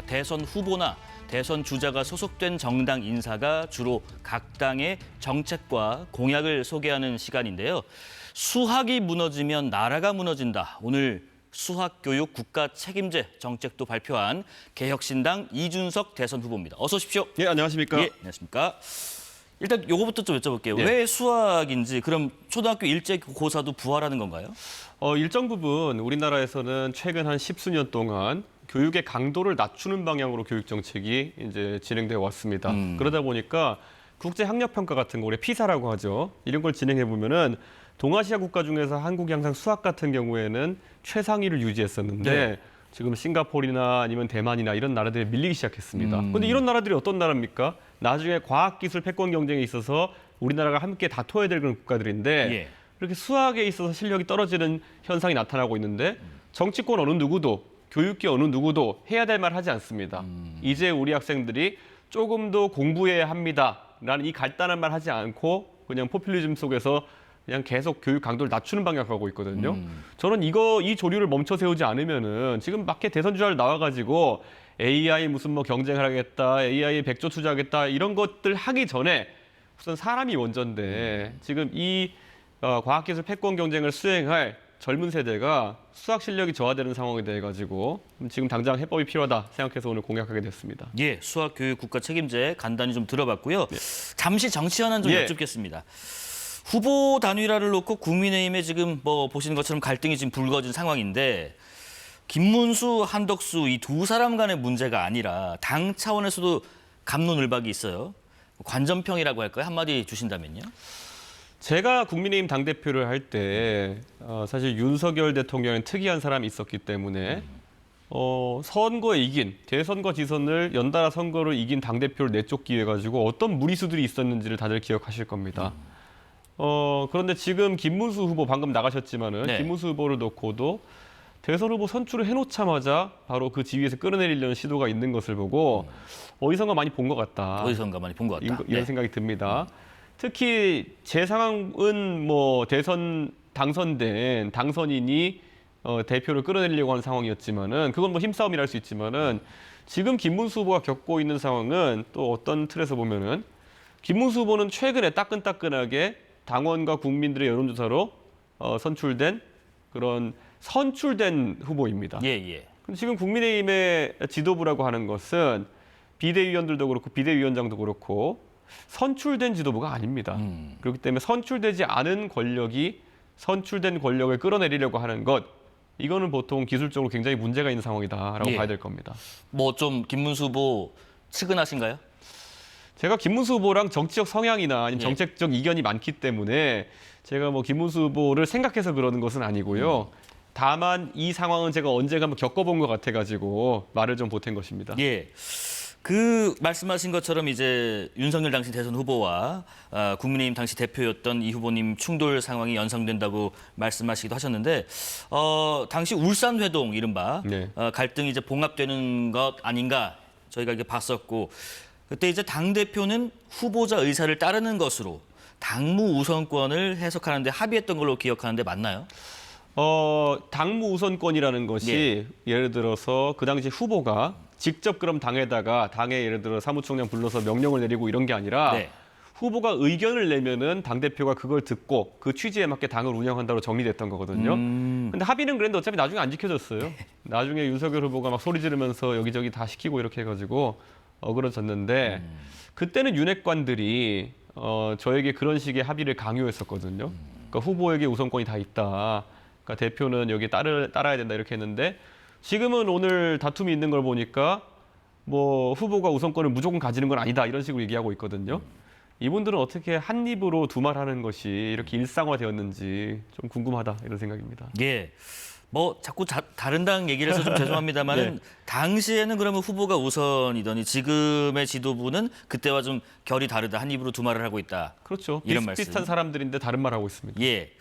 대선 후보나 대선 주자가 소속된 정당 인사가 주로 각 당의 정책과 공약을 소개하는 시간인데요. 수학이 무너지면 나라가 무너진다. 오늘 수학교육 국가 책임제 정책도 발표한 개혁신당 이준석 대선 후보입니다. 어서 오십시오. 예, 안녕하십니까? 예, 안녕하십니까? 일단 요거부터 좀 여쭤볼게요. 예. 왜 수학인지, 그럼 초등학교 일제고사도 부활하는 건가요? 일정 부분 우리나라에서는 최근 한 십수년 동안 교육의 강도를 낮추는 방향으로 교육 정책이 이제 진행되어 왔습니다. 그러다 보니까 국제 학력 평가 같은 거, 우리 피사라고 하죠. 이런 걸 진행해 보면은 동아시아 국가 중에서 한국이 항상 수학 같은 경우에는 최상위를 유지했었는데 네. 지금 싱가포르나 아니면 대만이나 이런 나라들이 밀리기 시작했습니다. 그런데 이런 나라들이 어떤 나라입니까? 나중에 과학기술 패권 경쟁에 있어서 우리나라가 함께 다퉈야 될 그런 국가들인데 예. 이렇게 수학에 있어서 실력이 떨어지는 현상이 나타나고 있는데 정치권 어느 누구도 교육계 어느 누구도 해야 될 말 하지 않습니다. 이제 우리 학생들이 조금 더 공부해야 합니다라는 이 간단한 말 하지 않고 그냥 포퓰리즘 속에서 그냥 계속 교육 강도를 낮추는 방향으로 가고 있거든요. 저는 이 조류를 멈춰 세우지 않으면은 지금 밖에 대선 주자를 나와가지고 AI 무슨 뭐 경쟁을 하겠다, AI에 100조 투자하겠다 이런 것들 하기 전에 우선 사람이 원조인데 지금 이 과학기술 패권 경쟁을 수행할 젊은 세대가 수학 실력이 저하되는 상황이 돼가지고 지금 당장 해법이 필요하다 생각해서 오늘 공약하게 됐습니다. 예, 수학교육 국가 책임제 간단히 좀 들어봤고요. 잠시 정치 현안 좀 예. 여쭙겠습니다. 후보 단일화를 놓고 국민의힘에 지금 뭐 보시는 것처럼 갈등이 지금 불거진 상황인데 김문수, 한덕수 이 두 사람 간의 문제가 아니라 당 차원에서도 갑론을박이 있어요. 관전평이라고 할까요? 한마디 주신다면요. 제가 국민의힘 당대표를 할 때 사실 윤석열 대통령은 특이한 사람이 있었기 때문에 선거에 이긴 대선과 지선을 연달아 선거를 이긴 당대표를 내쫓기 위해 가지고 어떤 무리수들이 있었는지를 다들 기억하실 겁니다. 그런데 지금 김문수 후보 방금 나가셨지만은 네. 김문수 후보를 놓고도 대선 후보 선출을 해놓자마자 바로 그 지위에서 끌어내리려는 시도가 있는 것을 보고 어디선가 많이 본 것 같다. 어디선가 많이 본 것 같다. 이런 네. 생각이 듭니다. 특히 제 상황은 뭐 대선 당선된 당선인이 대표를 끌어내리려고 하는 상황이었지만은 그건 뭐 힘싸움이라 할 수 있지만은 지금 김문수 후보가 겪고 있는 상황은 또 어떤 틀에서 보면은 김문수 후보는 최근에 따끈따끈하게 당원과 국민들의 여론조사로 선출된 그런 선출된 후보입니다. 예, 예. 근데 지금 국민의힘의 지도부라고 하는 것은 비대위원들도 그렇고 비대위원장도 그렇고 선출된 지도부가 아닙니다. 그렇기 때문에 선출되지 않은 권력이 선출된 권력을 끌어내리려고 하는 것, 이거는 보통 기술적으로 굉장히 문제가 있는 상황이다라고 예. 봐야 될 겁니다. 뭐 좀 김문수 후보 측은하신가요? 제가 김문수 후보랑 정치적 성향이나 아니면 예. 정책적 이견이 많기 때문에 제가 뭐 김문수 후보를 생각해서 그러는 것은 아니고요. 다만 이 상황은 제가 언젠가 한번 겪어본 것 같아가지고 말을 좀 보탠 것입니다. 예. 그 말씀하신 것처럼 이제 윤석열 당시 대선 후보와 국민의힘 당시 대표였던 이 후보님 충돌 상황이 연상된다고 말씀하시기도 하셨는데 당시 울산 회동 이른바 네. 갈등이 이제 봉합되는 것 아닌가 저희가 이렇게 봤었고 그때 이제 당 대표는 후보자 의사를 따르는 것으로 당무 우선권을 해석하는데 합의했던 걸로 기억하는데 맞나요? 당무 우선권이라는 것이 예를 들어서 그 당시 후보가 직접 그럼 당에다가 당에 예를 들어 사무총장 불러서 명령을 내리고 이런 게 아니라 네. 후보가 의견을 내면은 당대표가 그걸 듣고 그 취지에 맞게 당을 운영한다고 정리됐던 거거든요. 근데 합의는 그랬는데 어차피 나중에 안 지켜졌어요. 나중에 윤석열 후보가 막 소리 지르면서 여기저기 다 시키고 이렇게 해가지고 어그러졌는데 그때는 윤핵관들이 저에게 그런 식의 합의를 강요했었거든요. 그러니까 후보에게 우선권이 다 있다. 그러니까 대표는 여기 따라야 된다 이렇게 했는데 지금은 오늘 다툼이 있는 걸 보니까 뭐 후보가 우선권을 무조건 가지는 건 아니다 이런 식으로 얘기하고 있거든요. 이분들은 어떻게 한 입으로 두 말 하는 것이 이렇게 일상화되었는지 좀 궁금하다 이런 생각입니다. 예. 뭐 자꾸 다른 당 얘기를 해서 좀 죄송합니다만은 네. 당시에는 그러면 후보가 우선이더니 지금의 지도부는 그때와 좀 결이 다르다. 한 입으로 두 말을 하고 있다. 그렇죠. 이런 비슷비슷한 말씀. 사람들인데 다른 말 하고 있습니다. 예.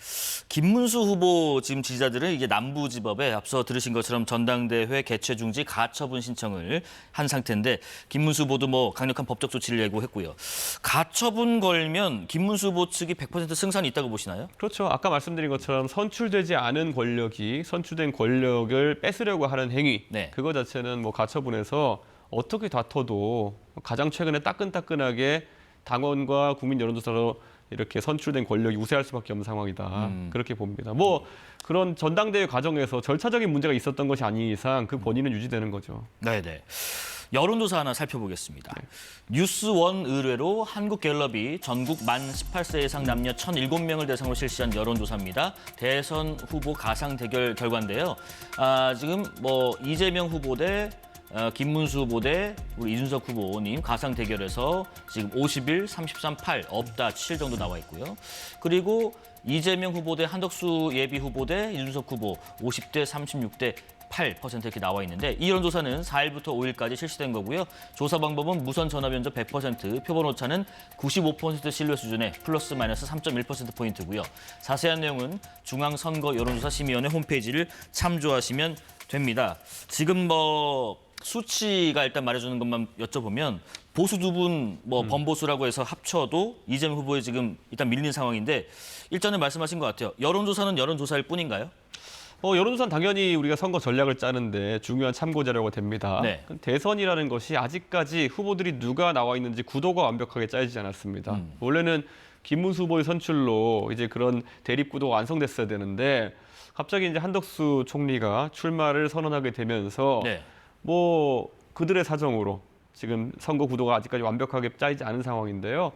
김문수 후보 지금 지지자들은 이게 남부지법에 앞서 들으신 것처럼 전당대회 개최 중지 가처분 신청을 한 상태인데 김문수 후보도 뭐 강력한 법적 조치를 예고했고요. 가처분 걸면 김문수 후보 측이 100% 승산이 있다고 보시나요? 그렇죠. 아까 말씀드린 것처럼 선출되지 않은 권력이 선출된 권력을 뺏으려고 하는 행위, 네. 그거 자체는 뭐 가처분해서 어떻게 다퉈도 가장 최근에 따끈따끈하게 당원과 국민 여론조사로 이렇게 선출된 권력이 우세할 수밖에 없는 상황이다. 그렇게 봅니다. 뭐 그런 전당대회 과정에서 절차적인 문제가 있었던 것이 아닌 이상 그 권위는 유지되는 거죠. 네네. 여론조사 하나 살펴보겠습니다. 뉴스원 의뢰로 한국갤럽이 전국 만 18세 이상 남녀 1,007명을 대상으로 실시한 여론조사입니다. 대선 후보 가상 대결 결과인데요. 지금 뭐 이재명 후보 대 김문수 후보 대 우리 이준석 후보님 가상 대결에서 지금 51, 33, 8, 없다, 7 정도 나와 있고요. 그리고 이재명 후보 대 한덕수 예비 후보 대 이준석 후보 50대, 36대 8% 이렇게 나와 있는데 이 여론조사는 4일부터 5일까지 실시된 거고요. 조사 방법은 무선 전화 면접 100%, 표본 오차는 95% 신뢰 수준의 플러스 마이너스 3.1%포인트고요. 자세한 내용은 중앙선거 여론조사 심의위원회 홈페이지를 참조하시면 됩니다. 지금 뭐 수치가 일단 말해주는 것만 여쭤보면 보수 두 분 뭐 범보수라고 해서 합쳐도 이재명 후보에 지금 일단 밀린 상황인데 일전에 말씀하신 것 같아요. 여론조사는 여론조사일 뿐인가요? 여론조사는 당연히 우리가 선거 전략을 짜는데 중요한 참고 자료가 됩니다. 네. 대선이라는 것이 아직까지 후보들이 누가 나와 있는지 구도가 완벽하게 짜여지지 않았습니다. 원래는 김문수 후보의 선출로 이제 그런 대립 구도가 완성됐어야 되는데 갑자기 이제 한덕수 총리가 출마를 선언하게 되면서 네. 뭐 그들의 사정으로 지금 선거 구도가 아직까지 완벽하게 짜이지 않은 상황인데요.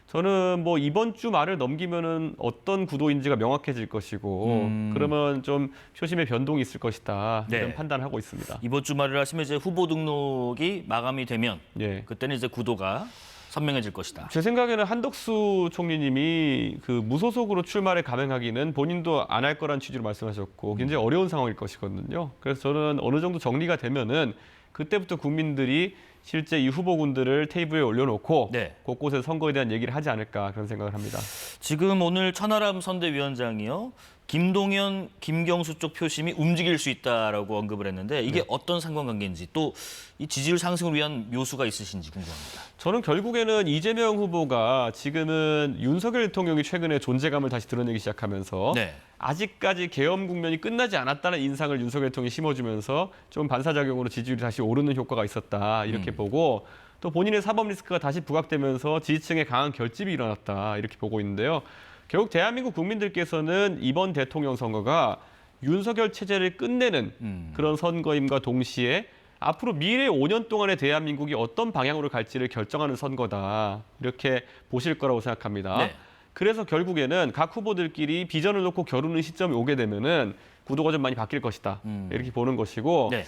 저는 뭐 이번 주 말을 넘기면은 어떤 구도인지가 명확해질 것이고 그러면 좀 표심의 변동이 있을 것이다 이런 네. 판단하고 있습니다. 이번 주말을 하시면 이제 후보 등록이 마감이 되면 예. 그때는 이제 구도가 선명해질 것이다. 제 생각에는 한덕수 총리님이 그 무소속으로 출마를 감행하기는 본인도 안 할 거란 취지로 말씀하셨고 굉장히 어려운 상황일 것이거든요. 그래서 저는 어느 정도 정리가 되면은 그때부터 국민들이 실제 이 후보군들을 테이블에 올려놓고 네. 곳곳에 선거에 대한 얘기를 하지 않을까 그런 생각을 합니다. 지금 오늘 천하람 선대위원장이요. 김동연, 김경수 쪽 표심이 움직일 수 있다라고 언급을 했는데 이게 어떤 상관관계인지 또 이 지지율 상승을 위한 묘수가 있으신지 궁금합니다. 저는 결국에는 이재명 후보가 지금은 윤석열 대통령이 최근에 존재감을 다시 드러내기 시작하면서 네. 아직까지 계엄 국면이 끝나지 않았다는 인상을 윤석열 대통령이 심어주면서 좀 반사작용으로 지지율이 다시 오르는 효과가 있었다 이렇게 보고 또 본인의 사법 리스크가 다시 부각되면서 지지층의 강한 결집이 일어났다 이렇게 보고 있는데요. 결국 대한민국 국민들께서는 이번 대통령 선거가 윤석열 체제를 끝내는 그런 선거임과 동시에 앞으로 미래 5년 동안의 대한민국이 어떤 방향으로 갈지를 결정하는 선거다 이렇게 보실 거라고 생각합니다. 네. 그래서 결국에는 각 후보들끼리 비전을 놓고 겨루는 시점이 오게 되면은 구도가 좀 많이 바뀔 것이다 이렇게 보는 것이고 네.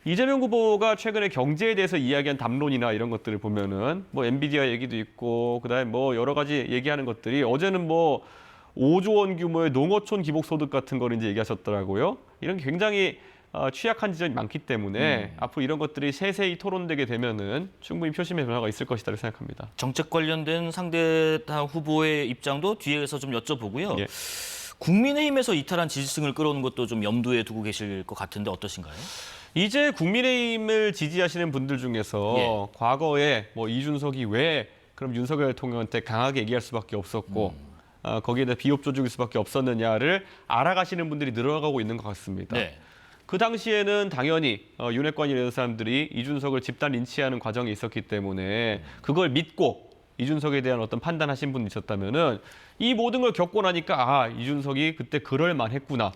이재명 후보가 최근에 경제에 대해서 이야기한 담론이나 이런 것들을 보면은 뭐 엔비디아 얘기도 있고 그다음에 뭐 여러 가지 얘기하는 것들이 어제는 뭐 5조 원 규모의 농어촌 기복소득 같은 걸 이제 얘기하셨더라고요. 이런 게 굉장히 취약한 지점이 많기 때문에 앞으로 이런 것들이 세세히 토론되게 되면은 충분히 표심의 변화가 있을 것이다 생각합니다. 정책 관련된 상대당 후보의 입장도 뒤에서 좀 여쭤보고요. 예. 국민의힘에서 이탈한 지지층을 끌어오는 것도 좀 염두에 두고 계실 것 같은데 어떠신가요? 이제 국민의힘을 지지하시는 분들 중에서 예. 과거에 뭐 이준석이 왜 그럼 윤석열 대통령한테 강하게 얘기할 수밖에 없었고 거기에 대해 비협조 적일 수밖에 없었느냐를 알아가시는 분들이 늘어가고 있는 것 같습니다. 네. 그 당시에는 당연히 윤핵관이라는 사람들이 이준석을 집단 린치하는 과정이 있었기 때문에 그걸 믿고 이준석에 대한 어떤 판단하신 분이 있었다면은 이 모든 걸 겪고 나니까 이준석이 그때 그럴 만했구나.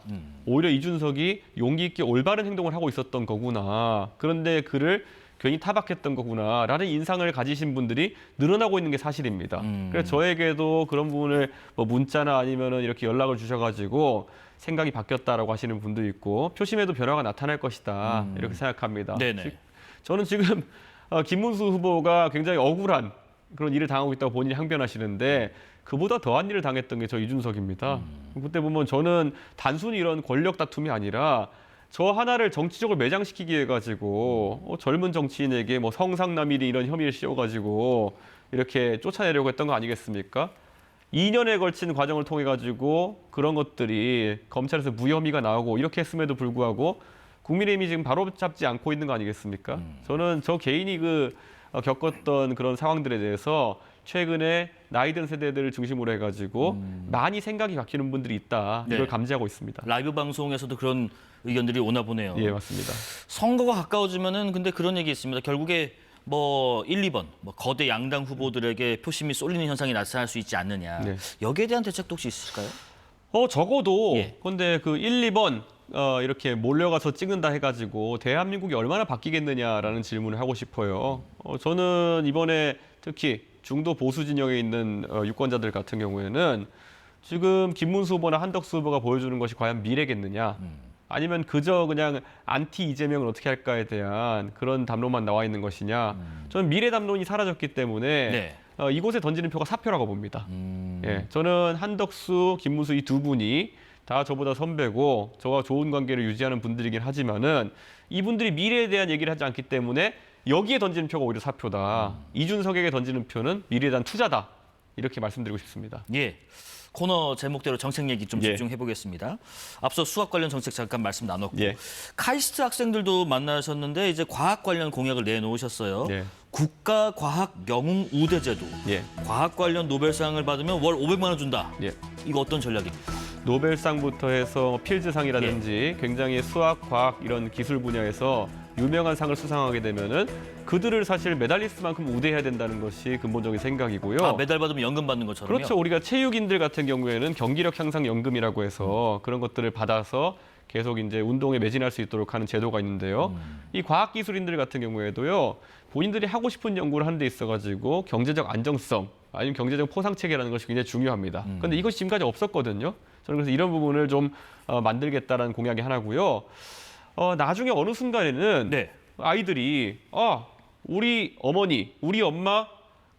오히려 이준석이 용기 있게 올바른 행동을 하고 있었던 거구나. 그런데 그를 괜히 타박했던 거구나라는 인상을 가지신 분들이 늘어나고 있는 게 사실입니다. 그래서 저에게도 그런 부분을 뭐 문자나 아니면은 이렇게 연락을 주셔가지고 생각이 바뀌었다라고 하시는 분도 있고 표심에도 변화가 나타날 것이다 이렇게 생각합니다. 네네. 저는 지금 김문수 후보가 굉장히 억울한 그런 일을 당하고 있다고 본인이 항변하시는데 그보다 더한 일을 당했던 게 저 이준석입니다. 그때 보면 저는 단순히 이런 권력 다툼이 아니라 저 하나를 정치적으로 매장시키기 위해 가지고 젊은 정치인에게 뭐 성상남일이 이런 혐의를 씌워가지고 이렇게 쫓아내려고 했던 거 아니겠습니까? 2년에 걸친 과정을 통해 가지고 그런 것들이 검찰에서 무혐의가 나오고 이렇게 했음에도 불구하고 국민의힘이 지금 바로 잡지 않고 있는 거 아니겠습니까? 저는 저 개인이 그 겪었던 그런 상황들에 대해서 최근에 나이 든 세대들을 중심으로 해가지고 많이 생각이 바뀌는 분들이 있다. 이걸 네. 감지하고 있습니다. 라이브 방송에서도 그런 의견들이 오나 보네요. 예, 맞습니다. 선거가 가까워지면은 근데 그런 얘기 있습니다. 결국에 뭐 1, 2번 뭐 거대 양당 후보들에게 표심이 쏠리는 현상이 나타날 수 있지 않느냐. 네. 여기에 대한 대책도 혹시 있을까요? 적어도 예. 근데 그 1, 2번 이렇게 몰려가서 찍는다 해가지고 대한민국이 얼마나 바뀌겠느냐라는 질문을 하고 싶어요. 저는 이번에 특히 중도 보수 진영에 있는 유권자들 같은 경우에는 지금 김문수 후보나 한덕수 후보가 보여주는 것이 과연 미래겠느냐, 아니면 그저 그냥 안티 이재명을 어떻게 할까에 대한 그런 담론만 나와 있는 것이냐. 저는 미래 담론이 사라졌기 때문에 네. 이곳에 던지는 표가 사표라고 봅니다. 예, 저는 한덕수, 김문수 이 두 분이 다 저보다 선배고 저와 좋은 관계를 유지하는 분들이긴 하지만은 이분들이 미래에 대한 얘기를 하지 않기 때문에 여기에 던지는 표가 오히려 사표다. 이준석에게 던지는 표는 미래에 대한 투자다. 이렇게 말씀드리고 싶습니다. 예. 코너 제목대로 정책 얘기 좀 예. 집중해 보겠습니다. 앞서 수학 관련 정책 잠깐 말씀 나눴고 예. 카이스트 학생들도 만나셨는데 이제 과학 관련 공약을 내놓으셨어요. 예. 국가 과학 영웅 우대 제도. 예. 과학 관련 노벨상을 받으면 월 500만 원 준다. 예. 이거 어떤 전략입니까? 노벨상부터 해서 필즈상이라든지 굉장히 수학, 과학 이런 기술 분야에서 유명한 상을 수상하게 되면은 그들을 사실 메달리스트만큼 우대해야 된다는 것이 근본적인 생각이고요. 아, 메달 받으면 연금 받는 것처럼요? 그렇죠. 우리가 체육인들 같은 경우에는 경기력 향상 연금이라고 해서 그런 것들을 받아서 계속 이제 운동에 매진할 수 있도록 하는 제도가 있는데요. 이 과학기술인들 같은 경우에도요, 본인들이 하고 싶은 연구를 하는 데 있어가지고 경제적 안정성 아니면 경제적 포상 체계라는 것이 굉장히 중요합니다. 그런데 이것이 지금까지 없었거든요. 저는 그래서 이런 부분을 좀 만들겠다라는 공약이 하나고요. 나중에 어느 순간에는 네. 아이들이 우리 어머니, 우리 엄마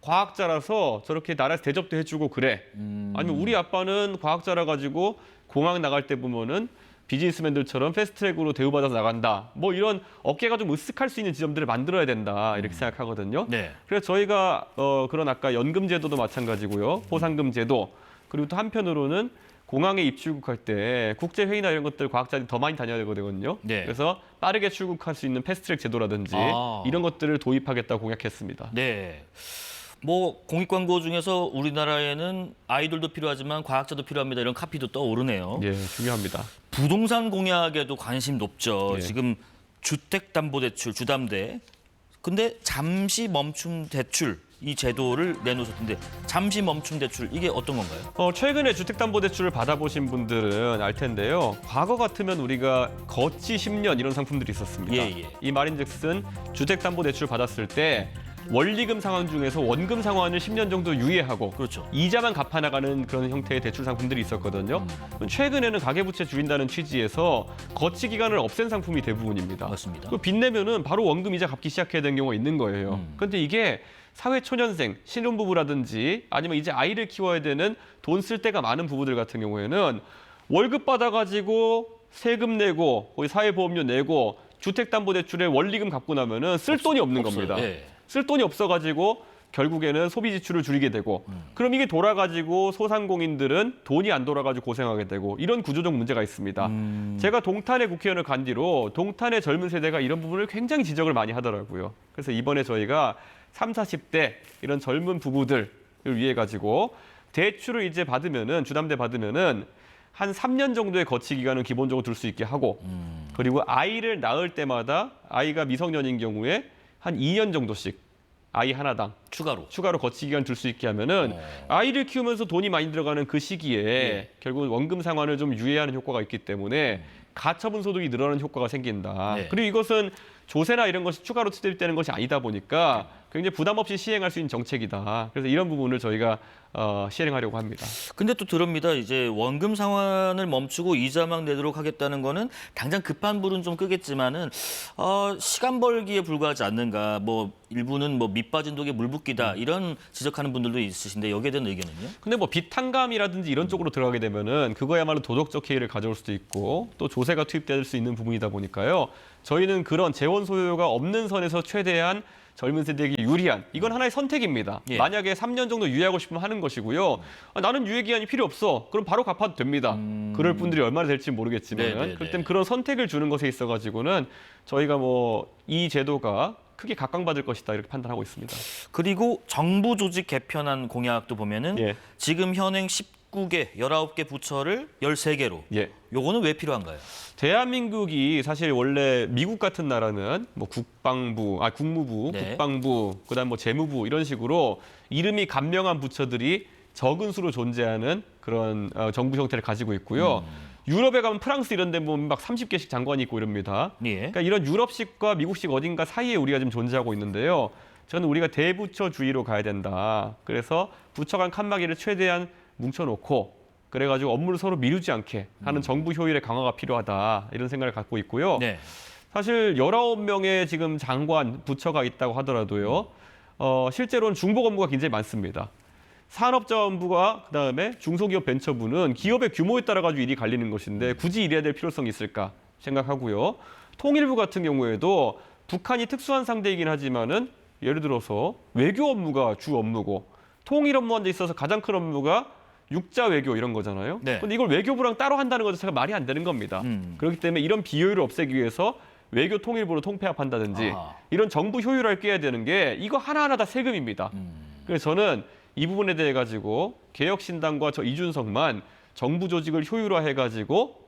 과학자라서 저렇게 나라에서 대접도 해주고 그래. 아니면 우리 아빠는 과학자라 가지고 공항 나갈 때 보면은 비즈니스맨들처럼 패스트트랙으로 대우받아서 나간다. 뭐 이런 어깨가 좀 으쓱할 수 있는 지점들을 만들어야 된다. 이렇게 생각하거든요. 네. 그래서 저희가 그런 아까 연금 제도도 마찬가지고요. 포상금 제도. 그리고 또 한편으로는 공항에 입출국할 때 국제 회의나 이런 것들 과학자들이 더 많이 다녀야 되거든요. 네. 그래서 빠르게 출국할 수 있는 패스트트랙 제도라든지 이런 것들을 도입하겠다고 공약했습니다. 네. 뭐 공익 광고 중에서 우리나라에는 아이돌도 필요하지만 과학자도 필요합니다. 이런 카피도 떠오르네요. 예, 중요합니다. 부동산 공약에도 관심 높죠. 예. 지금 주택담보대출, 주담대. 근데 잠시 멈춤 대출 이 제도를 내놓으셨는데 잠시 멈춤 대출 이게 어떤 건가요? 최근에 주택담보대출을 받아보신 분들은 알 텐데요. 과거 같으면 우리가 거치 10년 이런 상품들이 있었습니다. 예, 예. 이 말인즉슨 주택담보대출 받았을 때 원리금 상환 중에서 원금 상환을 10년 정도 유예하고 그렇죠. 이자만 갚아나가는 그런 형태의 대출 상품들이 있었거든요. 최근에는 가계부채 줄인다는 취지에서 거치 기간을 없앤 상품이 대부분입니다. 맞습니다. 그 빚내면은 바로 원금 이자 갚기 시작해야 되는 경우가 있는 거예요. 그런데 이게 사회초년생, 신혼부부라든지 아니면 이제 아이를 키워야 되는 돈 쓸 데가 많은 부부들 같은 경우에는 월급 받아가지고 세금 내고 거기 사회보험료 내고 주택담보대출에 원리금 갚고 나면은 쓸 돈이 없는 없어요. 겁니다. 예. 쓸 돈이 없어가지고 결국에는 소비 지출을 줄이게 되고 그럼 이게 돌아가지고 소상공인들은 돈이 안 돌아가지고 고생하게 되고 이런 구조적 문제가 있습니다. 제가 동탄의 국회의원을 간 뒤로 동탄의 젊은 세대가 이런 부분을 굉장히 지적을 많이 하더라고요. 그래서 이번에 저희가 30, 40대 이런 젊은 부부들을 위해 가지고 대출을 이제 받으면은 주담대 받으면은 한 3년 정도의 거치 기간은 기본적으로 둘 수 있게 하고 그리고 아이를 낳을 때마다 아이가 미성년인 경우에 한 2년 정도씩 아이 하나당 추가로 거치 기간 둘 수 있게 하면은 아이를 키우면서 돈이 많이 들어가는 그 시기에 결국 원금 상환을 좀 유예하는 효과가 있기 때문에 가처분 소득이 늘어나는 효과가 생긴다. 네. 그리고 이것은 조세나 이런 것이 추가로 투입되는 것이 아니다 보니까 굉장히 부담 없이 시행할 수 있는 정책이다. 그래서 이런 부분을 저희가 시행하려고 합니다. 근데 또 들읍니다. 이제 원금 상환을 멈추고 이자만 내도록 하겠다는 거는 당장 급한 불은 좀 끄겠지만은 시간 벌기에 불과하지 않는가. 뭐 일부는 뭐 밑 빠진 독에 물 붓기다 이런 지적하는 분들도 있으신데 여기에 대한 의견은요? 근데 뭐 비탄감이라든지 이런 쪽으로 들어가게 되면은 그거야말로 도덕적 해이를 가져올 수도 있고 또 조세가 투입될 수 있는 부분이다 보니까요. 저희는 그런 재원 소요가 없는 선에서 최대한 젊은 세대에게 유리한 이건 하나의 선택입니다. 예. 만약에 3년 정도 유예하고 싶으면 하는 것이고요. 나는 유예 기한이 필요 없어. 그럼 바로 갚아도 됩니다. 그럴 분들이 얼마나 될지 모르겠지만 네네네. 그럴 땐 그런 선택을 주는 것에 있어 가지고는 저희가 뭐 이 제도가 크게 각광받을 것이다 이렇게 판단하고 있습니다. 그리고 정부 조직 개편안 공약도 보면은 예. 지금 현행 19개, 19개 부처를 13개로. 예. 요거는 왜 필요한가요? 대한민국이 사실 원래 미국 같은 나라는 뭐 국무부, 네. 국방부, 그다음 뭐 재무부 이런 식으로 이름이 간명한 부처들이 적은 수로 존재하는 그런 정부 형태를 가지고 있고요. 유럽에 가면 프랑스 이런 데 보면 막 30개씩 장관이 있고 이럽니다. 예. 그러니까 이런 유럽식과 미국식 어딘가 사이에 우리가 지금 존재하고 있는데요. 저는 우리가 대부처주의로 가야 된다. 그래서 부처 간 칸막이를 최대한 뭉쳐놓고 그래가지고 업무를 서로 미루지 않게 하는 정부 효율의 강화가 필요하다. 이런 생각을 갖고 있고요. 네. 사실 19명의 지금 장관, 부처가 있다고 하더라도요. 실제로는 중복 업무가 굉장히 많습니다. 산업자원부가 그다음에 중소기업벤처부는 기업의 규모에 따라 가지고 일이 갈리는 것인데 굳이 이래야 될 필요성이 있을까 생각하고요. 통일부 같은 경우에도 북한이 특수한 상대이긴 하지만은 예를 들어서 외교 업무가 주 업무고 통일 업무에 있어서 가장 큰 업무가 육자 외교 이런 거잖아요. 네. 근데 이걸 외교부랑 따로 한다는 것 자체가 말이 안 되는 겁니다. 그렇기 때문에 이런 비효율을 없애기 위해서 외교 통일부로 통폐합한다든지 아하. 이런 정부 효율화를 꾀야 되는 게 이거 하나하나 다 세금입니다. 그래서 저는 이 부분에 대해 가지고 개혁신당과 저 이준석만 정부 조직을 효율화해가지고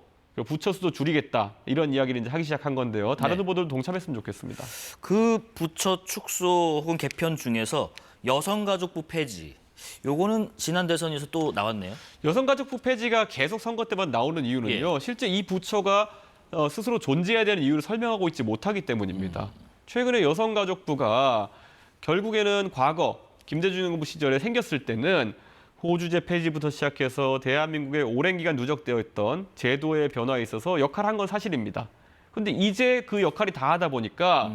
부처 수도 줄이겠다 이런 이야기를 이제 하기 시작한 건데요. 다른 네. 후보들도 동참했으면 좋겠습니다. 그 부처 축소 혹은 개편 중에서 여성가족부 폐지. 요거는 지난 대선에서 또 나왔네요. 여성가족부 폐지가 계속 선거 때만 나오는 이유는요. 실제 이 부처가 스스로 존재해야 되는 이유를 설명하고 있지 못하기 때문입니다. 최근에 여성가족부가 결국에는 과거 김대중 정부 시절에 생겼을 때는 호주제 폐지부터 시작해서 대한민국에 오랜 기간 누적되어 있던 제도의 변화에 있어서 역할을 한 건 사실입니다. 그런데 이제 그 역할이 다 하다 보니까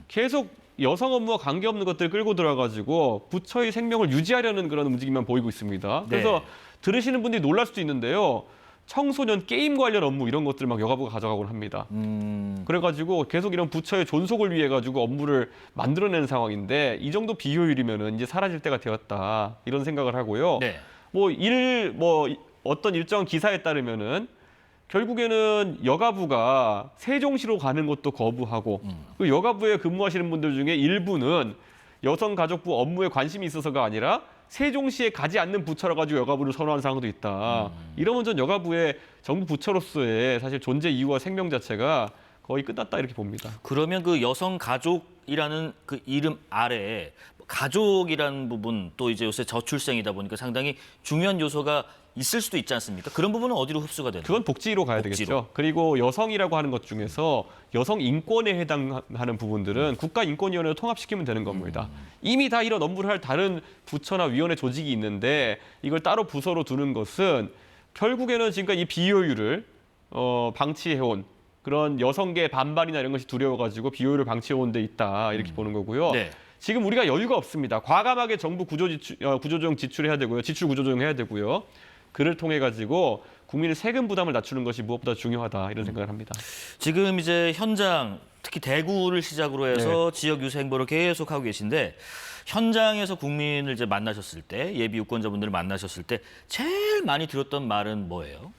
계속 여성 업무와 관계없는 것들 끌고 들어가지고 부처의 생명을 유지하려는 그런 움직임만 보이고 있습니다. 그래서 네. 들으시는 분들이 놀랄 수도 있는데요. 청소년 게임 관련 업무 이런 것들 막 여가부가 가져가곤 합니다. 그래가지고 계속 이런 부처의 존속을 위해 가지고 업무를 만들어내는 상황인데 이 정도 비효율이면은 이제 사라질 때가 되었다 이런 생각을 하고요. 네. 어떤 일정한 기사에 따르면은 결국에는 여가부가 세종시로 가는 것도 거부하고 그 여가부에 근무하시는 분들 중에 일부는 여성가족부 업무에 관심이 있어서가 아니라 세종시에 가지 않는 부처라 가지고 여가부를 선호하는 상황도 있다. 이러면 전 여가부의 정부 부처로서의 사실 존재 이유와 생명 자체가 거의 끝났다 이렇게 봅니다. 그러면 그 여성가족이라는 그 이름 아래에 가족이라는 부분 또 이제 요새 저출생이다 보니까 상당히 중요한 요소가 있을 수도 있지 않습니까? 그런 부분은 어디로 흡수가 되나요? 그건 복지로 가야 복지로. 되겠죠. 그리고 여성이라고 하는 것 중에서 여성 인권에 해당하는 부분들은 국가인권위원회로 통합시키면 되는 겁니다. 이미 다 이런 업무를 할 다른 부처나 위원회 조직이 있는데 이걸 따로 부서로 두는 것은 결국에는 지금까지 이 비효율을 방치해온 그런 여성계 반발이나 이런 것이 두려워가지고 비효율을 방치해온 데 있다 이렇게 보는 거고요. 네. 지금 우리가 여유가 없습니다. 과감하게 정부 구조조정 지출해야 되고요. 지출 구조조정해야 되고요. 그를 통해 가지고 국민의 세금 부담을 낮추는 것이 무엇보다 중요하다 이런 생각을 합니다. 지금 이제 현장 특히 대구를 시작으로 해서 지역 유세 행보를 계속 하고 계신데 현장에서 국민을 이제 만나셨을 때 예비 유권자분들을 만나셨을 때 제일 많이 들었던 말은 뭐예요?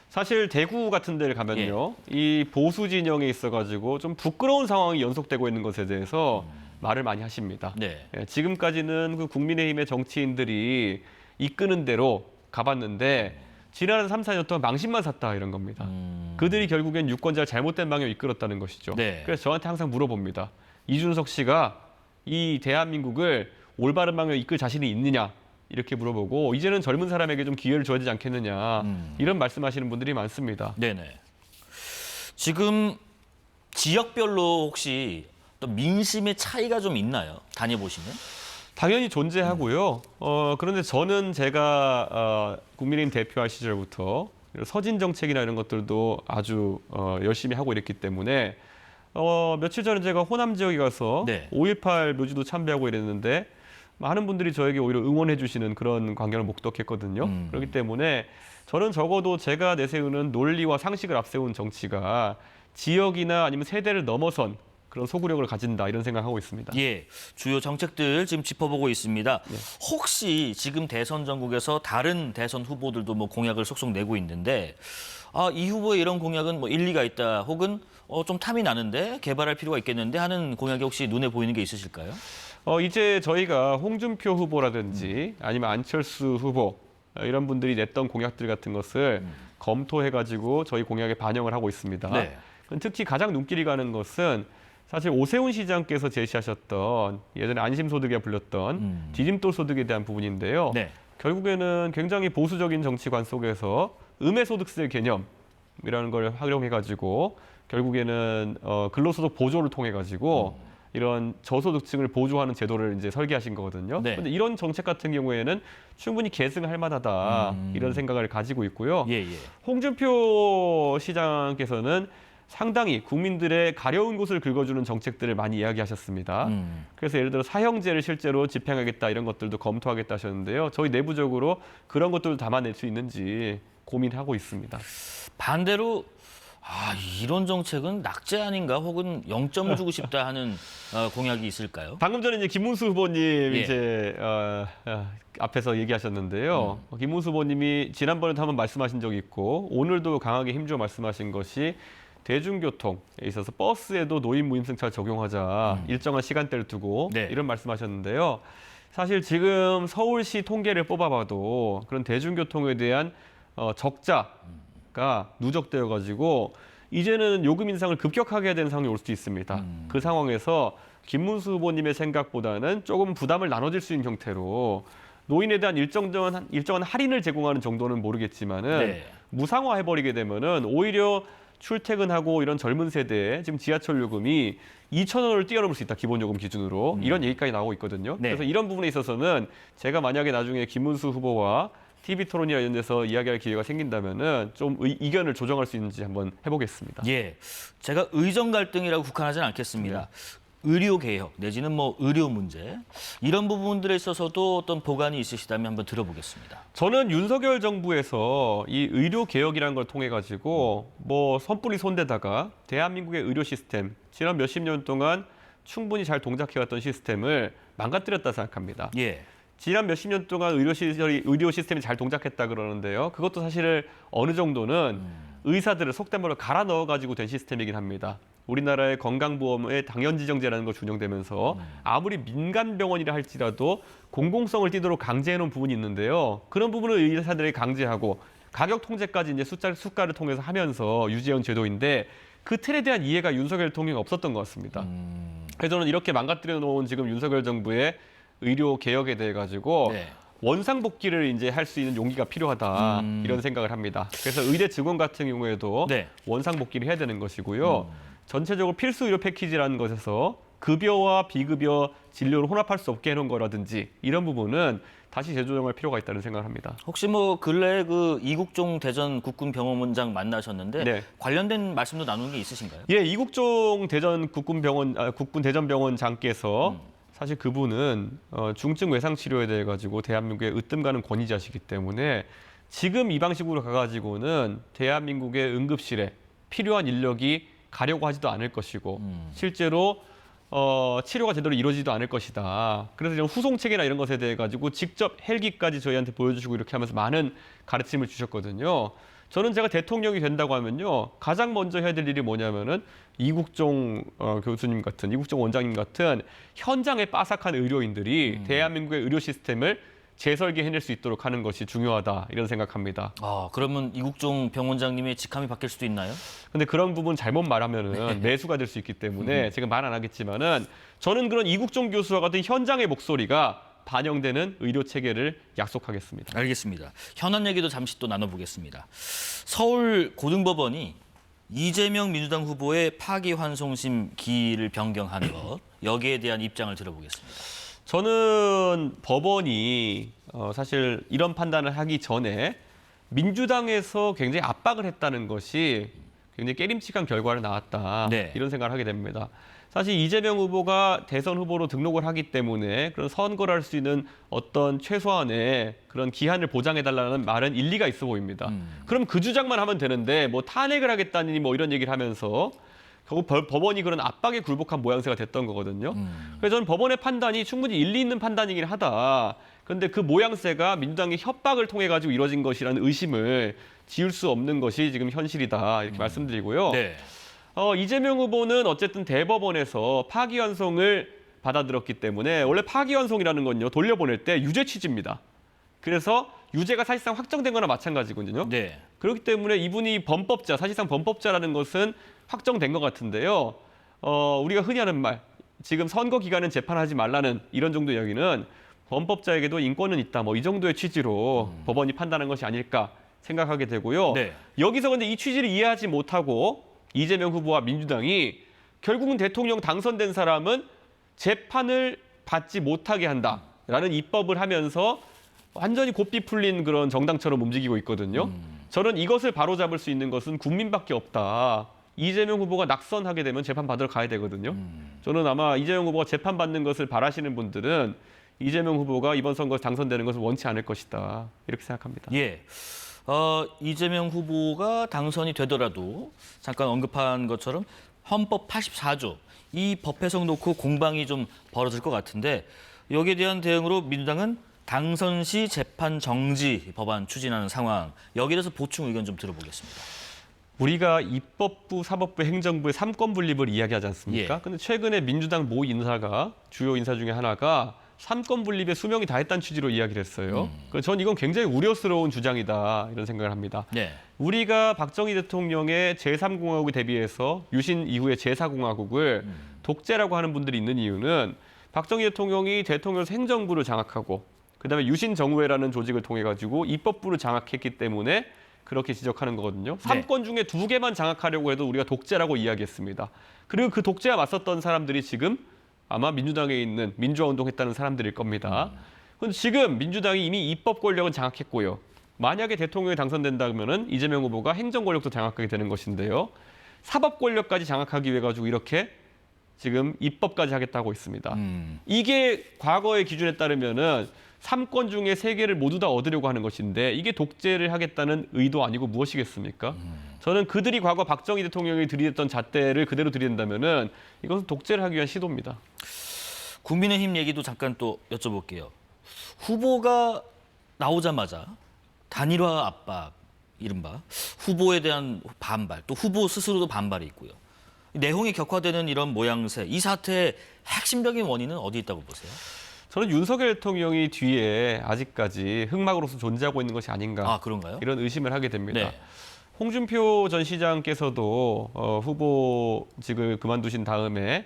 사실 대구 같은 데를 가면요. 이 보수 진영에 있어가지고 좀 부끄러운 상황이 연속되고 있는 것에 대해서 말을 많이 하십니다. 네. 지금까지는 그 국민의힘의 정치인들이 이끄는 대로 가봤는데 지난 3, 4년 동안 망신만 샀다 이런 겁니다. 그들이 결국엔 유권자를 잘못된 방향으로 이끌었다는 것이죠. 네. 그래서 저한테 항상 물어봅니다. 이준석 씨가 이 대한민국을 올바른 방향으로 이끌 자신이 있느냐 이렇게 물어보고 이제는 젊은 사람에게 좀 기회를 줘야 되지 않겠느냐 이런 말씀하시는 분들이 많습니다. 네네. 지금 지역별로 혹시 또 민심의 차이가 좀 있나요? 다녀보시면? 당연히 존재하고요. 그런데 저는 제가 국민의힘 대표할 시절부터 서진 정책이나 이런 것들도 아주 열심히 하고 이랬기 때문에 며칠 전에 제가 호남 지역에 가서 네. 5.18 묘지도 참배하고 이랬는데 많은 분들이 저에게 오히려 응원해 주시는 그런 광경을 목격했거든요. 그렇기 때문에 저는 적어도 제가 내세우는 논리와 상식을 앞세운 정치가 지역이나 아니면 세대를 넘어선 그런 소구력을 가진다 이런 생각하고 있습니다. 예, 주요 정책들 지금 짚어보고 있습니다. 혹시 지금 대선 전국에서 다른 대선 후보들도 뭐 공약을 속속 내고 있는데 이 후보의 이런 공약은 뭐 일리가 있다, 혹은 좀 탐이 나는데 개발할 필요가 있겠는데 하는 공약이 혹시 눈에 보이는 게 있으실까요? 이제 저희가 홍준표 후보라든지 아니면 안철수 후보 이런 분들이 냈던 공약들 같은 것을 검토해가지고 저희 공약에 반영을 하고 있습니다. 네. 특히 가장 눈길이 가는 것은 사실 오세훈 시장께서 제시하셨던 예전에 안심소득에 불렸던 디딤돌 소득에 대한 부분인데요. 네. 결국에는 굉장히 보수적인 정치관 속에서 음해소득세 개념이라는 걸 활용해가지고 결국에는 근로소득 보조를 통해가지고 이런 저소득층을 보조하는 제도를 이제 설계하신 거거든요. 네. 그런데 이런 정책 같은 경우에는 충분히 계승할 만하다 이런 생각을 가지고 있고요. 예, 예. 홍준표 시장께서는 상당히 국민들의 가려운 곳을 긁어주는 정책들을 많이 이야기하셨습니다. 그래서 예를 들어 사형제를 실제로 집행하겠다 이런 것들도 검토하겠다 하셨는데요. 저희 내부적으로 그런 것들도 담아낼 수 있는지 고민하고 있습니다. 반대로 이런 정책은 낙제 아닌가, 혹은 0점을 주고 싶다 하는 공약이 있을까요? 방금 전에 이제 김문수 후보님 예. 이제 앞에서 얘기하셨는데요. 김문수 후보님이 지난번에도 한번 말씀하신 적이 있고 오늘도 강하게 힘주어 말씀하신 것이 대중교통에 있어서 버스에도 노인 무임승차 적용하자 일정한 시간대를 두고 네. 이런 말씀하셨는데요. 사실 지금 서울시 통계를 뽑아봐도 그런 대중교통에 대한 적자가 누적되어 가지고 이제는 요금 인상을 급격하게 해야 되는 상황이 올 수도 있습니다. 그 상황에서 김문수 후보님의 생각보다는 조금 부담을 나눠질 수 있는 형태로 노인에 대한 일정한 할인을 제공하는 정도는 모르겠지만은 네. 무상화해버리게 되면은 오히려 출퇴근하고 이런 젊은 세대에 지금 지하철 요금이 2,000원을 뛰어넘을 수 있다, 기본 요금 기준으로. 이런 얘기까지 나오고 있거든요. 네. 그래서 이런 부분에 있어서는 제가 만약에 나중에 김문수 후보와 TV 토론이나 이런 데서 이야기할 기회가 생긴다면은 좀 이견을 조정할 수 있는지 한번 해보겠습니다. 예, 제가 의정 갈등이라고 국한하지는 않겠습니다. 의료 개혁 내지는 뭐 의료 문제, 이런 부분들에 있어서도 어떤 보관이 있으시다면 한번 들어보겠습니다. 저는 윤석열 정부에서 이 의료 개혁이라는 걸 통해 가지고 뭐 선불이 손대다가 대한민국의 의료 시스템 지난 몇십 년 동안 충분히 잘 동작해왔던 시스템을 망가뜨렸다 생각합니다. 예. 지난 몇십 년 동안 의료 시스템이 잘 동작했다 그러는데요. 그것도 사실 어느 정도는 의사들을 속된 말로 갈아 넣어가지고 된 시스템이긴 합니다. 우리나라의 건강보험의 당연지정제라는 걸 준용되면서 아무리 민간 병원이라 할지라도 공공성을 띠도록 강제해놓은 부분이 있는데요. 그런 부분을 의사들에게 강제하고 가격 통제까지 이제 수가를 통해서 하면서 유지해온 제도인데 그 틀에 대한 이해가 윤석열 대통령이 없었던 것 같습니다. 그래서 저는 이렇게 망가뜨려 놓은 지금 윤석열 정부의 의료 개혁에 대해 가지고 네. 원상복귀를 이제 할 수 있는 용기가 필요하다 이런 생각을 합니다. 그래서 의대 직원 같은 경우에도 네. 원상복귀를 해야 되는 것이고요. 전체적으로 필수 의료 패키지라는 것에서 급여와 비급여 진료를 혼합할 수 없게 해놓은 거라든지 이런 부분은 다시 재조정할 필요가 있다는 생각을 합니다. 혹시 뭐 근래에 그 이국종 대전 국군병원장 만나셨는데 네. 관련된 말씀도 나누는 게 있으신가요? 예, 이국종 대전 국군 대전병원장께서 사실 그분은 중증 외상 치료에 대해 가지고 대한민국의 으뜸 가는 권위자시기 때문에 지금 이 방식으로 가가지고는 대한민국의 응급실에 필요한 인력이 가려고 하지도 않을 것이고 실제로 치료가 제대로 이루어지지도 않을 것이다. 그래서 이런 후송책이나 이런 것에 대해 가지고 직접 헬기까지 저희한테 보여주시고 이렇게 하면서 많은 가르침을 주셨거든요. 저는 제가 대통령이 된다고 하면요, 가장 먼저 해야 될 일이 뭐냐면은 이국종 교수님 같은, 이국종 원장님 같은 현장에 빠삭한 의료인들이 대한민국의 의료 시스템을 재설계해낼 수 있도록 하는 것이 중요하다 이런 생각합니다. 그러면 이국종 병원장님의 직함이 바뀔 수도 있나요? 근데 그런 부분 잘못 말하면은 매수가 될 수 있기 때문에 제가 말 안 하겠지만은 저는 그런 이국종 교수와 같은 현장의 목소리가 반영되는 의료 체계를 약속하겠습니다. 알겠습니다. 현안 얘기도 잠시 또 나눠보겠습니다. 서울 고등법원이 이재명 민주당 후보의 파기환송심 기일을 변경한 것, 여기에 대한 입장을 들어보겠습니다. 저는 법원이 사실 이런 판단을 하기 전에 민주당에서 굉장히 압박을 했다는 것이 굉장히 깨림칙한 결과를 낳았다. 네. 이런 생각을 하게 됩니다. 사실 이재명 후보가 대선 후보로 등록을 하기 때문에 그런 선거를 할 수 있는 어떤 최소한의 그런 기한을 보장해달라는 말은 일리가 있어 보입니다. 그럼 그 주장만 하면 되는데 뭐 탄핵을 하겠다니 뭐 이런 얘기를 하면서 결국 법원이 그런 압박에 굴복한 모양새가 됐던 거거든요. 그래서 저는 법원의 판단이 충분히 일리 있는 판단이긴 하다. 그런데 그 모양새가 민주당의 협박을 통해 가지고 이뤄진 것이라는 의심을 지울 수 없는 것이 지금 현실이다 이렇게 말씀드리고요. 네. 이재명 후보는 어쨌든 대법원에서 파기환송을 받아들였기 때문에 원래 파기환송이라는 건요 돌려보낼 때 유죄 취지입니다. 그래서 유죄가 사실상 확정된 거나 마찬가지거든요. 네. 그렇기 때문에 이분이 범법자, 사실상 범법자라는 것은 확정된 것 같은데요. 우리가 흔히 하는 말, 지금 선거 기간은 재판하지 말라는 이런 정도 이야기는 범법자에게도 인권은 있다. 뭐 이 정도의 취지로 법원이 판단한 것이 아닐까 생각하게 되고요. 네. 여기서 근데 이 취지를 이해하지 못하고 이재명 후보와 민주당이 결국은 대통령 당선된 사람은 재판을 받지 못하게 한다라는 입법을 하면서 완전히 고삐 풀린 그런 정당처럼 움직이고 있거든요. 저는 이것을 바로잡을 수 있는 것은 국민밖에 없다. 이재명 후보가 낙선하게 되면 재판 받으러 가야 되거든요. 저는 아마 이재명 후보가 재판받는 것을 바라시는 분들은 이재명 후보가 이번 선거에서 당선되는 것을 원치 않을 것이다. 이렇게 생각합니다. 예. 이재명 후보가 당선이 되더라도 잠깐 언급한 것처럼 헌법 84조 이 법 해석 놓고 공방이 좀 벌어질 것 같은데 여기에 대한 대응으로 민주당은 당선 시 재판 정지 법안 추진하는 상황. 여기에 대해서 보충 의견 좀 들어보겠습니다. 우리가 입법부, 사법부, 행정부의 삼권 분립을 이야기하지 않습니까? 예. 근데 최근에 민주당 모 인사가 주요 인사 중에 하나가 삼권 분립의 수명이 다했다는 취지로 이야기를 했어요. 그래서 전 이건 굉장히 우려스러운 주장이다 이런 생각을 합니다. 네. 우리가 박정희 대통령의 제3공화국에 대비해서 유신 이후의 제4공화국을 독재라고 하는 분들이 있는 이유는 박정희 대통령이 대통령에서 행정부를 장악하고 그다음에 유신정의회라는 조직을 통해 가지고 입법부를 장악했기 때문에 그렇게 지적하는 거거든요. 삼권 중에 2개만 장악하려고 해도 우리가 독재라고 이야기했습니다. 그리고 그 독재와 맞섰던 사람들이 지금 아마 민주당에 있는 민주화운동했다는 사람들일 겁니다. 그런데 지금 민주당이 이미 입법 권력은 장악했고요. 만약에 대통령이 당선된다면은 이재명 후보가 행정 권력도 장악하게 되는 것인데요. 사법 권력까지 장악하기 위해 가지고 이렇게 지금 입법까지 하겠다고 있습니다. 이게 과거의 기준에 따르면은 3권 중에 3개를 모두 다 얻으려고 하는 것인데 이게 독재를 하겠다는 의도 아니고 무엇이겠습니까? 저는 그들이 과거 박정희 대통령이 들이댔던 잣대를 그대로 들이댄다면은 이것은 독재를 하기 위한 시도입니다. 국민의힘 얘기도 잠깐 또 여쭤볼게요. 후보가 나오자마자 단일화 압박, 이른바 후보에 대한 반발, 또 후보 스스로도 반발이 있고요. 내홍이 격화되는 이런 모양새, 이 사태의 핵심적인 원인은 어디 있다고 보세요? 저는 윤석열 대통령이 뒤에 아직까지 흑막으로서 존재하고 있는 것이 아닌가 아, 그런가요? 이런 의심을 하게 됩니다. 네. 홍준표 전 시장께서도 후보직을 그만두신 다음에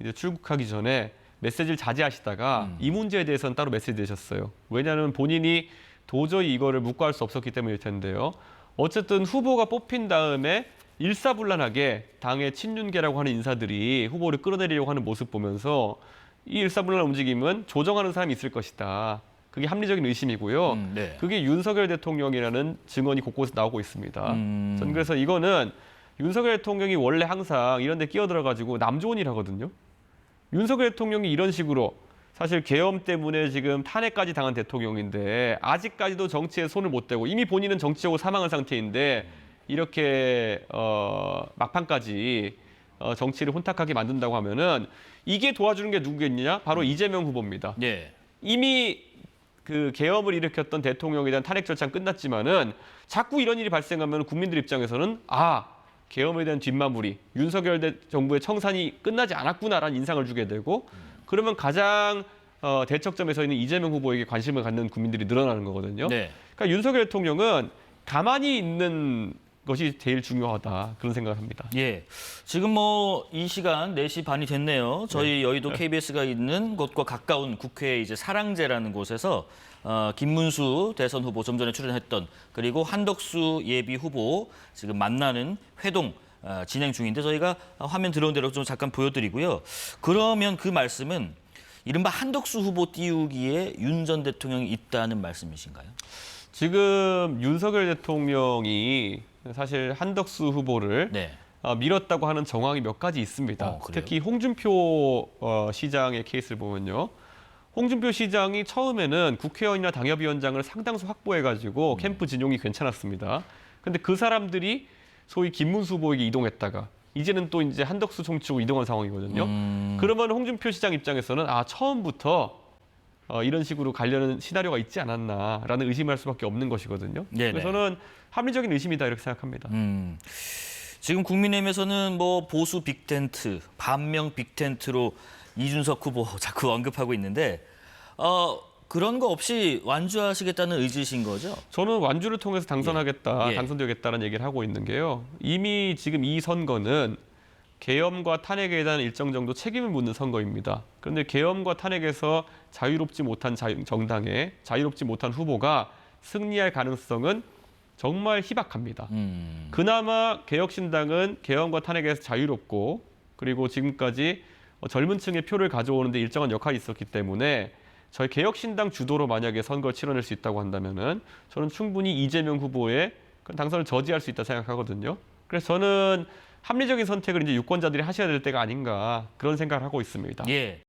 이제 출국하기 전에 메시지를 자제하시다가 이 문제에 대해서는 따로 메시지 내셨어요. 왜냐하면 본인이 도저히 이거를 묵과할 수 없었기 때문일 텐데요. 어쨌든 후보가 뽑힌 다음에 일사불란하게 당의 친윤계라고 하는 인사들이 후보를 끌어내리려고 하는 모습 보면서 이 일사불란한 움직임은 조정하는 사람이 있을 것이다. 그게 합리적인 의심이고요. 네. 그게 윤석열 대통령이라는 증언이 곳곳에 나오고 있습니다. 전 그래서 이거는 윤석열 대통령이 원래 항상 이런 데 끼어들어가지고 남 좋은 일 하거든요. 윤석열 대통령이 이런 식으로 사실 계엄 때문에 지금 탄핵까지 당한 대통령인데 아직까지도 정치에 손을 못 대고 이미 본인은 정치적으로 사망한 상태인데 이렇게 막판까지 정치를 혼탁하게 만든다고 하면은 이게 도와주는 게 누구겠느냐? 바로 이재명 후보입니다. 네. 이미 그 계엄을 일으켰던 대통령에 대한 탄핵 절차는 끝났지만은 자꾸 이런 일이 발생하면 국민들 입장에서는 계엄에 대한 뒷마무리, 윤석열 정부의 청산이 끝나지 않았구나라는 인상을 주게 되고 그러면 가장 대척점에 서 있는 이재명 후보에게 관심을 갖는 국민들이 늘어나는 거거든요. 네. 그러니까 윤석열 대통령은 가만히 있는 것이 제일 중요하다 그런 생각을 합니다. 예. 지금 뭐 이 시간 4시 반이 됐네요. 저희 여의도 KBS가 있는 곳과 가까운 국회 이제 사랑제라는 곳에서 김문수 대선 후보 좀 전에 출연했던 그리고 한덕수 예비 후보 지금 만나는 회동 진행 중인데 저희가 화면 들어온 대로 좀 잠깐 보여드리고요. 그러면 그 말씀은 이른바 한덕수 후보 띄우기에 윤 전 대통령이 있다는 말씀이신가요? 지금 윤석열 대통령이 사실 한덕수 후보를 네. 밀었다고 하는 정황이 몇 가지 있습니다. 그래요? 특히 홍준표 시장의 케이스를 보면요. 홍준표 시장이 처음에는 국회의원이나 당협위원장을 상당수 확보해가지고 캠프 진용이 괜찮았습니다. 근데 그 사람들이 소위 김문수 후보에게 이동했다가 이제는 또 이제 한덕수 총치로 이동한 상황이거든요. 그러면 홍준표 시장 입장에서는 처음부터 이런 식으로 가려는 시나리오가 있지 않았나라는 의심할 수밖에 없는 것이거든요. 네네. 그래서 저는 합리적인 의심이다 이렇게 생각합니다. 지금 국민의힘에서는 뭐 보수 빅텐트, 반명 빅텐트로 이준석 후보 자꾸 언급하고 있는데 그런 거 없이 완주하시겠다는 의지신 거죠? 저는 완주를 통해서 당선하겠다, 예. 당선되겠다는 얘기를 하고 있는 게요. 이미 지금 이 선거는 계엄과 탄핵에 대한 일정 정도 책임을 묻는 선거입니다. 그런데 계엄과 탄핵에서 자유롭지 못한 정당에 자유롭지 못한 후보가 승리할 가능성은 정말 희박합니다. 그나마 개혁신당은 계엄과 탄핵에서 자유롭고 그리고 지금까지 젊은 층의 표를 가져오는 데 일정한 역할이 있었기 때문에 저희 개혁신당 주도로 만약에 선거를 치러낼 수 있다고 한다면은 저는 충분히 이재명 후보의 당선을 저지할 수 있다 생각하거든요. 그래서 저는 합리적인 선택을 이제 유권자들이 하셔야 될 때가 아닌가 그런 생각을 하고 있습니다. 예.